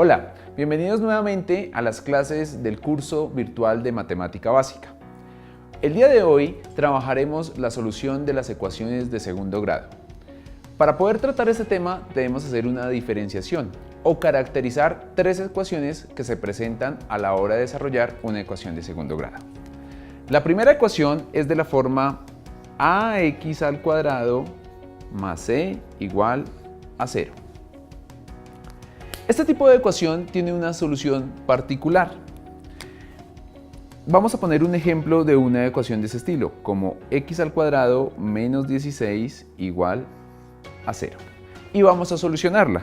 Hola, bienvenidos nuevamente a las clases del curso virtual de Matemática Básica. El día de hoy trabajaremos la solución de las ecuaciones de segundo grado. Para poder tratar este tema debemos hacer una diferenciación o caracterizar tres ecuaciones que se presentan a la hora de desarrollar una ecuación de segundo grado. La primera ecuación es de la forma ax al cuadrado más c igual a 0. Este tipo de ecuación tiene una solución particular. Vamos a poner un ejemplo de una ecuación de ese estilo, como x al cuadrado menos 16 igual a 0. Y vamos a solucionarla.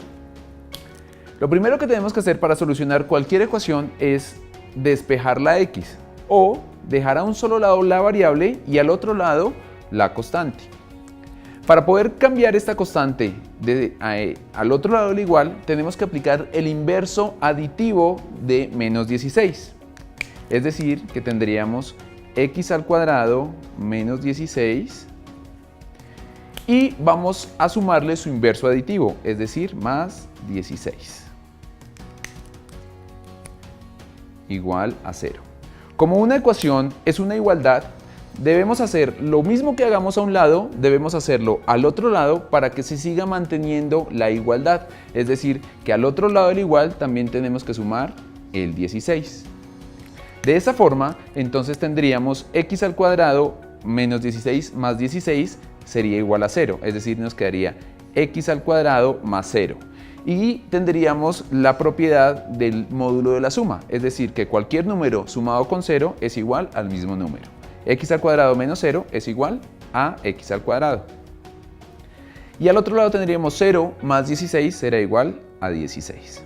Lo primero que tenemos que hacer para solucionar cualquier ecuación es despejar la x o dejar a un solo lado la variable y al otro lado la constante. Para poder cambiar esta constante al otro lado del igual, tenemos que aplicar el inverso aditivo de menos 16. Es decir, que tendríamos x al cuadrado menos 16 y vamos a sumarle su inverso aditivo, es decir, más 16. Igual a 0. Como una ecuación es una igualdad, debemos hacer lo mismo que hagamos a un lado, debemos hacerlo al otro lado para que se siga manteniendo la igualdad. Es decir, que al otro lado del igual también tenemos que sumar el 16. De esa forma, entonces tendríamos x al cuadrado menos 16 más 16 sería igual a 0. Es decir, nos quedaría x al cuadrado más 0. Y tendríamos la propiedad del módulo de la suma. Es decir, que cualquier número sumado con 0 es igual al mismo número. X al cuadrado menos 0 es igual a x al cuadrado. Y al otro lado tendríamos 0 más 16 será igual a 16.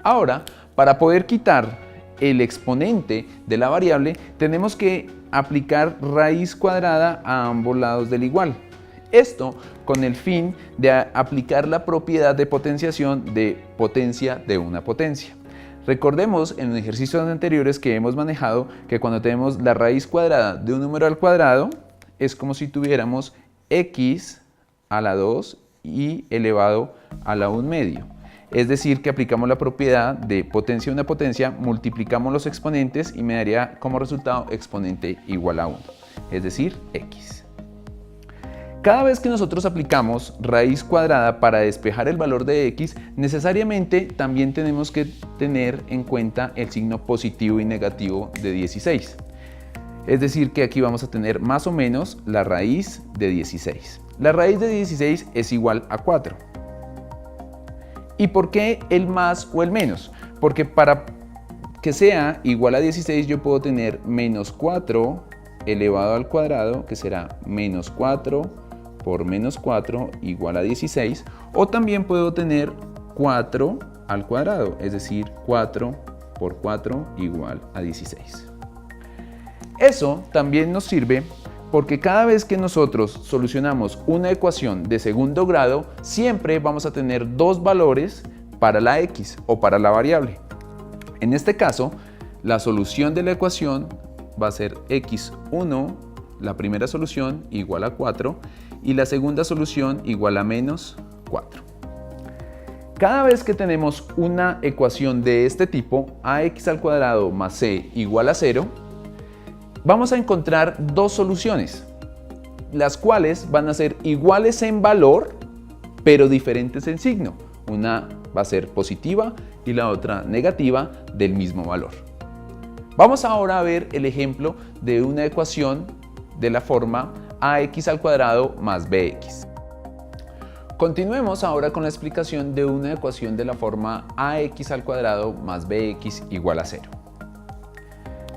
Ahora, para poder quitar el exponente de la variable, tenemos que aplicar raíz cuadrada a ambos lados del igual. Esto con el fin de aplicar la propiedad de potenciación de potencia de una potencia. Recordemos en los ejercicios anteriores que hemos manejado que cuando tenemos la raíz cuadrada de un número al cuadrado es como si tuviéramos x a la 2 y elevado a la 1 medio. Es decir, que aplicamos la propiedad de potencia de una potencia, multiplicamos los exponentes y me daría como resultado exponente igual a 1, es decir, x. Cada vez que nosotros aplicamos raíz cuadrada para despejar el valor de x, necesariamente también tenemos que tener en cuenta el signo positivo y negativo de 16. Es decir, que aquí vamos a tener más o menos la raíz de 16. La raíz de 16 es igual a 4. ¿Y por qué el más o el menos? Porque para que sea igual a 16 yo puedo tener menos 4 elevado al cuadrado, que será menos 4 por menos 4 igual a 16, o también puedo tener 4 al cuadrado, es decir, 4 por 4 igual a 16. Eso también nos sirve porque cada vez que nosotros solucionamos una ecuación de segundo grado, siempre vamos a tener dos valores para la x o para la variable. En este caso, la solución de la ecuación va a ser x1, la primera solución, igual a 4, y la segunda solución igual a menos 4. Cada vez que tenemos una ecuación de este tipo, ax al cuadrado más c igual a 0, vamos a encontrar dos soluciones, las cuales van a ser iguales en valor, pero diferentes en signo. Una va a ser positiva y la otra negativa del mismo valor. Vamos ahora a ver el ejemplo de una ecuación de la forma ax al cuadrado más bx. Continuemos ahora con la explicación de una ecuación de la forma ax al cuadrado más bx igual a 0.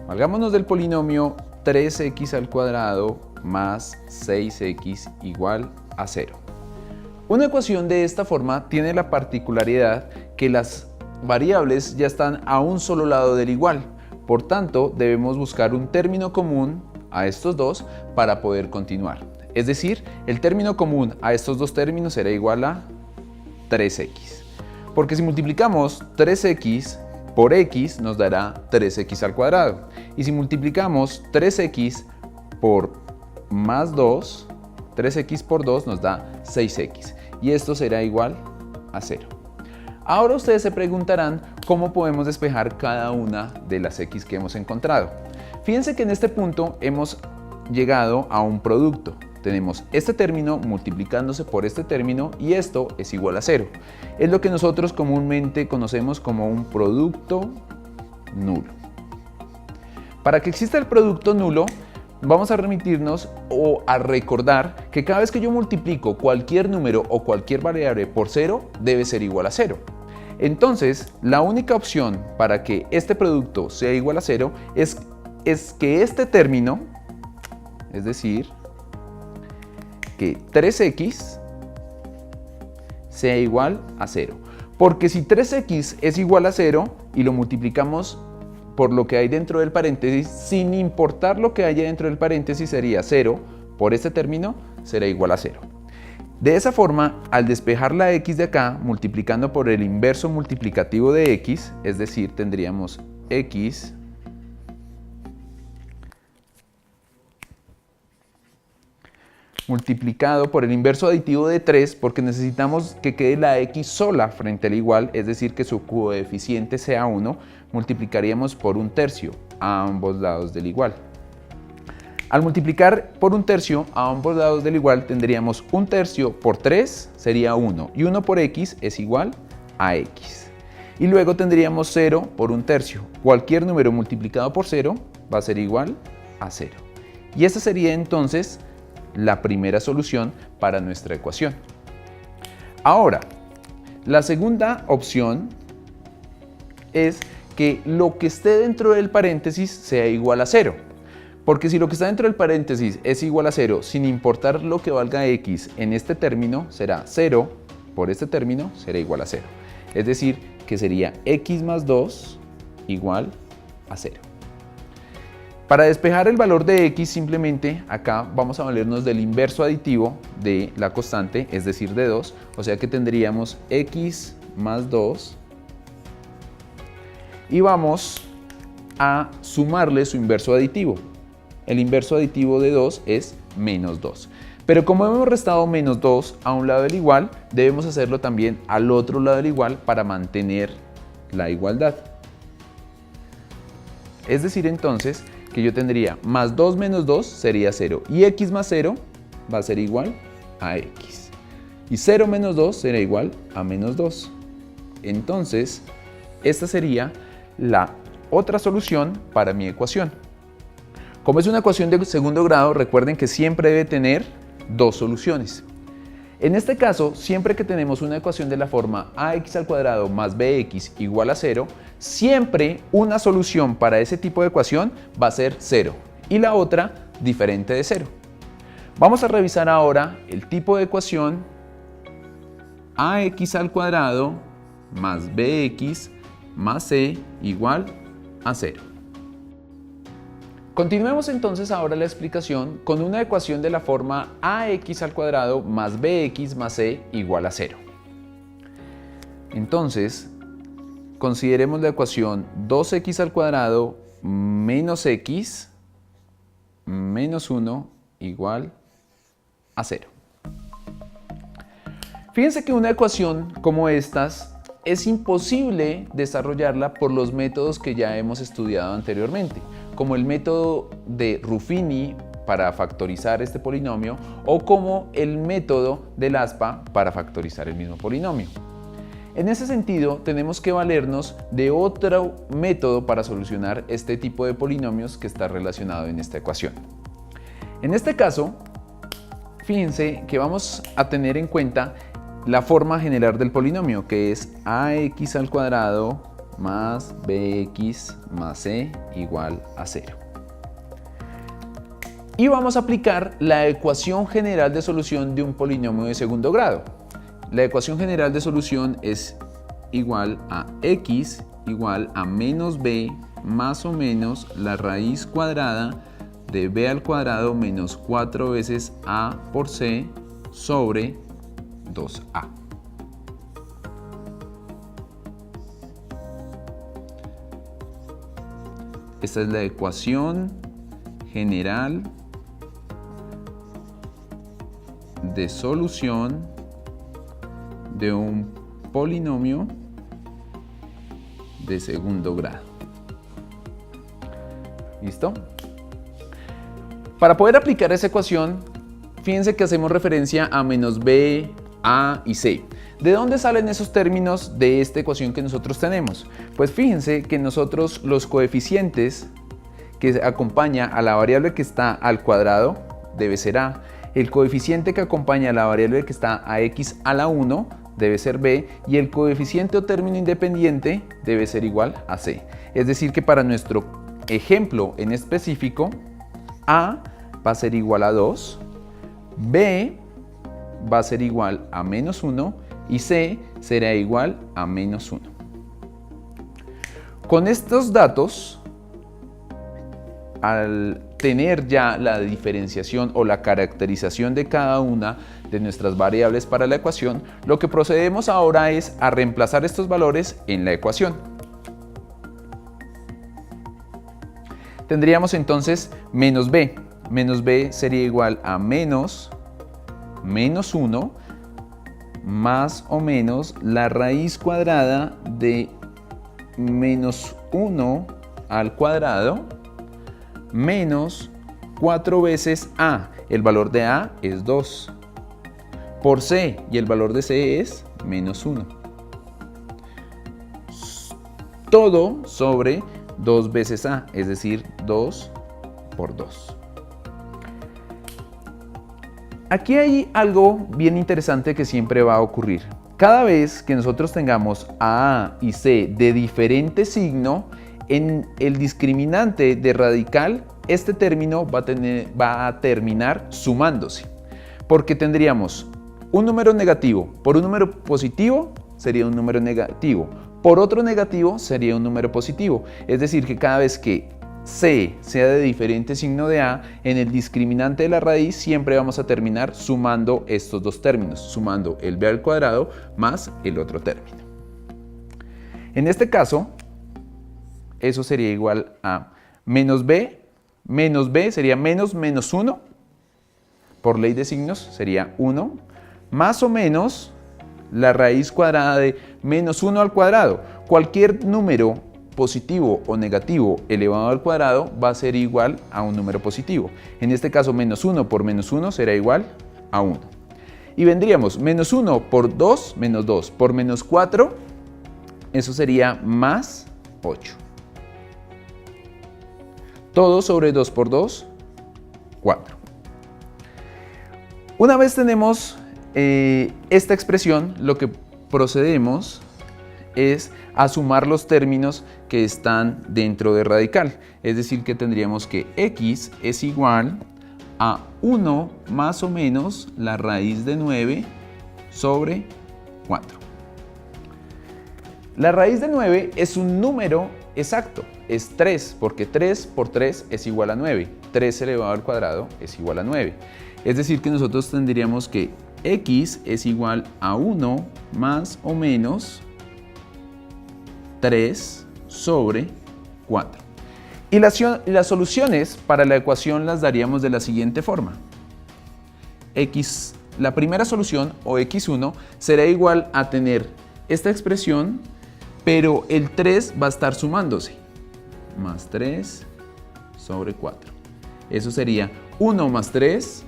Valgámonos del polinomio 3x al cuadrado más 6x igual a 0. Una ecuación de esta forma tiene la particularidad que las variables ya están a un solo lado del igual. Por tanto, debemos buscar un término común a estos dos para poder continuar. Es decir, el término común a estos dos términos será igual a 3x. Porque si multiplicamos 3x por x nos dará 3x al cuadrado. Y si multiplicamos 3x por más 2, 3x por 2 nos da 6x. Y esto será igual a 0. Ahora ustedes se preguntarán cómo podemos despejar cada una de las x que hemos encontrado. Fíjense que en este punto hemos llegado a un producto. Tenemos este término multiplicándose por este término y esto es igual a 0. Es lo que nosotros comúnmente conocemos como un producto nulo. Para que exista el producto nulo, vamos a remitirnos o a recordar que cada vez que yo multiplico cualquier número o cualquier variable por 0, debe ser igual a 0. Entonces, la única opción para que este producto sea igual a 0 es que este término, es decir, que 3x sea igual a 0. Porque si 3x es igual a 0 y lo multiplicamos por lo que hay dentro del paréntesis, sin importar lo que haya dentro del paréntesis, sería 0 por este término, será igual a 0. De esa forma, al despejar la x de acá, multiplicando por el inverso multiplicativo de x, es decir, tendríamos x multiplicado por el inverso aditivo de 3, porque necesitamos que quede la x sola frente al igual, es decir, que su coeficiente sea 1, multiplicaríamos por 1/3 a ambos lados del igual. Al multiplicar por 1/3 a ambos lados del igual, tendríamos 1/3 por 3 sería 1, y 1 por x es igual a x. Y luego tendríamos 0 por 1/3. Cualquier número multiplicado por 0 va a ser igual a 0. Y esa sería entonces la primera solución para nuestra ecuación. Ahora, la segunda opción es que lo que esté dentro del paréntesis sea igual a 0. Porque si lo que está dentro del paréntesis es igual a 0, sin importar lo que valga x en este término, será 0 por este término, será igual a 0. Es decir, que sería x más 2 igual a 0. Para despejar el valor de x, simplemente acá vamos a valernos del inverso aditivo de la constante, es decir, de 2, o sea que tendríamos x más 2 y vamos a sumarle su inverso aditivo. El inverso aditivo de 2 es menos 2. Pero como hemos restado menos 2 a un lado del igual, debemos hacerlo también al otro lado del igual para mantener la igualdad. Es decir, entonces, que yo tendría más 2 menos 2 sería 0 y x más 0 va a ser igual a x. Y 0 menos 2 será igual a menos 2. Entonces, esta sería la otra solución para mi ecuación. Como es una ecuación de segundo grado, recuerden que siempre debe tener dos soluciones. En este caso, siempre que tenemos una ecuación de la forma ax al cuadrado más bx igual a 0, siempre una solución para ese tipo de ecuación va a ser 0 y la otra diferente de 0. Vamos a revisar ahora el tipo de ecuación ax al cuadrado más bx más c igual a 0. Continuemos entonces ahora la explicación con una ecuación de la forma ax al cuadrado más bx más c igual a 0. Entonces, consideremos la ecuación 2x al cuadrado menos x menos 1 igual a 0. Fíjense que una ecuación como estas es imposible desarrollarla por los métodos que ya hemos estudiado anteriormente, como el método de Ruffini para factorizar este polinomio o como el método del aspa para factorizar el mismo polinomio. En ese sentido, tenemos que valernos de otro método para solucionar este tipo de polinomios que está relacionado en esta ecuación. En este caso, fíjense que vamos a tener en cuenta la forma general del polinomio, que es ax al cuadrado más bx más c igual a 0. Y vamos a aplicar la ecuación general de solución de un polinomio de segundo grado. La ecuación general de solución es igual a x igual a menos b más o menos la raíz cuadrada de b al cuadrado menos 4 veces a por c sobre 2a. Esta es la ecuación general de solución de un polinomio de segundo grado. ¿Listo? Para poder aplicar esa ecuación, fíjense que hacemos referencia a menos b, a y c. ¿De dónde salen esos términos de esta ecuación que nosotros tenemos? Pues fíjense que nosotros los coeficientes que acompaña a la variable que está al cuadrado debe ser a. El coeficiente que acompaña a la variable que está a x a la 1 debe ser b, y el coeficiente o término independiente debe ser igual a c. Es decir que para nuestro ejemplo en específico, a va a ser igual a 2, b va a ser igual a menos 1 y c será igual a menos 1. Con estos datos, al tener ya la diferenciación o la caracterización de cada una de nuestras variables para la ecuación, lo que procedemos ahora es a reemplazar estos valores en la ecuación. Tendríamos entonces menos b. Menos b sería igual a menos 1 más o menos la raíz cuadrada de menos 1 al cuadrado menos 4 veces a. El valor de a es 2 por c, y el valor de c es menos 1. Todo sobre 2 veces a, es decir, 2 por 2. Aquí hay algo bien interesante que siempre va a ocurrir. Cada vez que nosotros tengamos a y c de diferente signo, en el discriminante de radical, este término va a terminar sumándose. Porque tendríamos un número negativo por un número positivo, sería un número negativo. Por otro negativo, sería un número positivo. Es decir, que cada vez que c sea de diferente signo de a, en el discriminante de la raíz siempre vamos a terminar sumando estos dos términos, sumando el b al cuadrado más el otro término. En este caso, eso sería igual a menos b sería menos 1, por ley de signos sería 1, más o menos la raíz cuadrada de menos 1 al cuadrado. Cualquier número positivo o negativo elevado al cuadrado va a ser igual a un número positivo. En este caso, menos 1 por menos 1 será igual a 1. Y vendríamos menos 1 por 2, menos 2 por menos 4, eso sería más 8. Todo sobre 2 por 2, 4. Una vez tenemos esta expresión, lo que procedemos es a sumar los términos que están dentro de radical. Es decir, que tendríamos que x es igual a 1 más o menos la raíz de 9 sobre 4. La raíz de 9 es un número exacto, es 3, porque 3 por 3 es igual a 9. 3 elevado al cuadrado es igual a 9. Es decir, que nosotros tendríamos que x es igual a 1 más o menos 3 sobre 4. Y las soluciones para la ecuación las daríamos de la siguiente forma. La primera solución, o x1, será igual a tener esta expresión, pero el 3 va a estar sumándose. Más 3 sobre 4. Eso sería 1 más 3,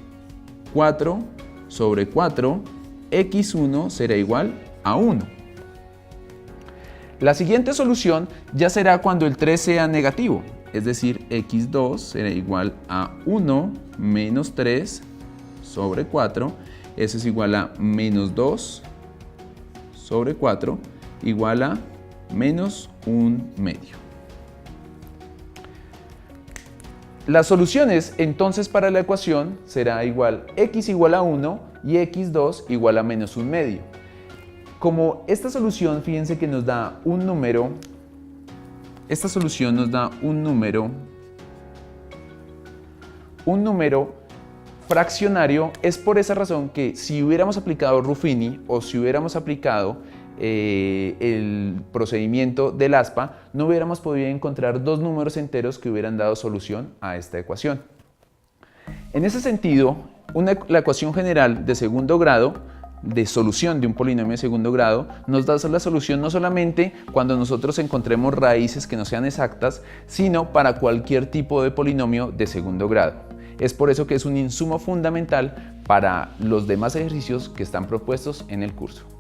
4 sobre 4. x1 será igual a 1. La siguiente solución ya será cuando el 3 sea negativo, es decir, x2 será igual a 1 menos 3 sobre 4, eso es igual a menos 2 sobre 4, igual a menos 1 medio. Las soluciones entonces para la ecuación será igual x igual a 1 y x2 igual a menos 1 medio. Como esta solución, fíjense que nos da un número, un número fraccionario, es por esa razón que si hubiéramos aplicado Ruffini o si hubiéramos aplicado el procedimiento del ASPA, no hubiéramos podido encontrar dos números enteros que hubieran dado solución a esta ecuación. En ese sentido, la ecuación general de segundo grado de solución de un polinomio de segundo grado nos da la solución no solamente cuando nosotros encontremos raíces que no sean exactas, sino para cualquier tipo de polinomio de segundo grado. Es por eso que es un insumo fundamental para los demás ejercicios que están propuestos en el curso.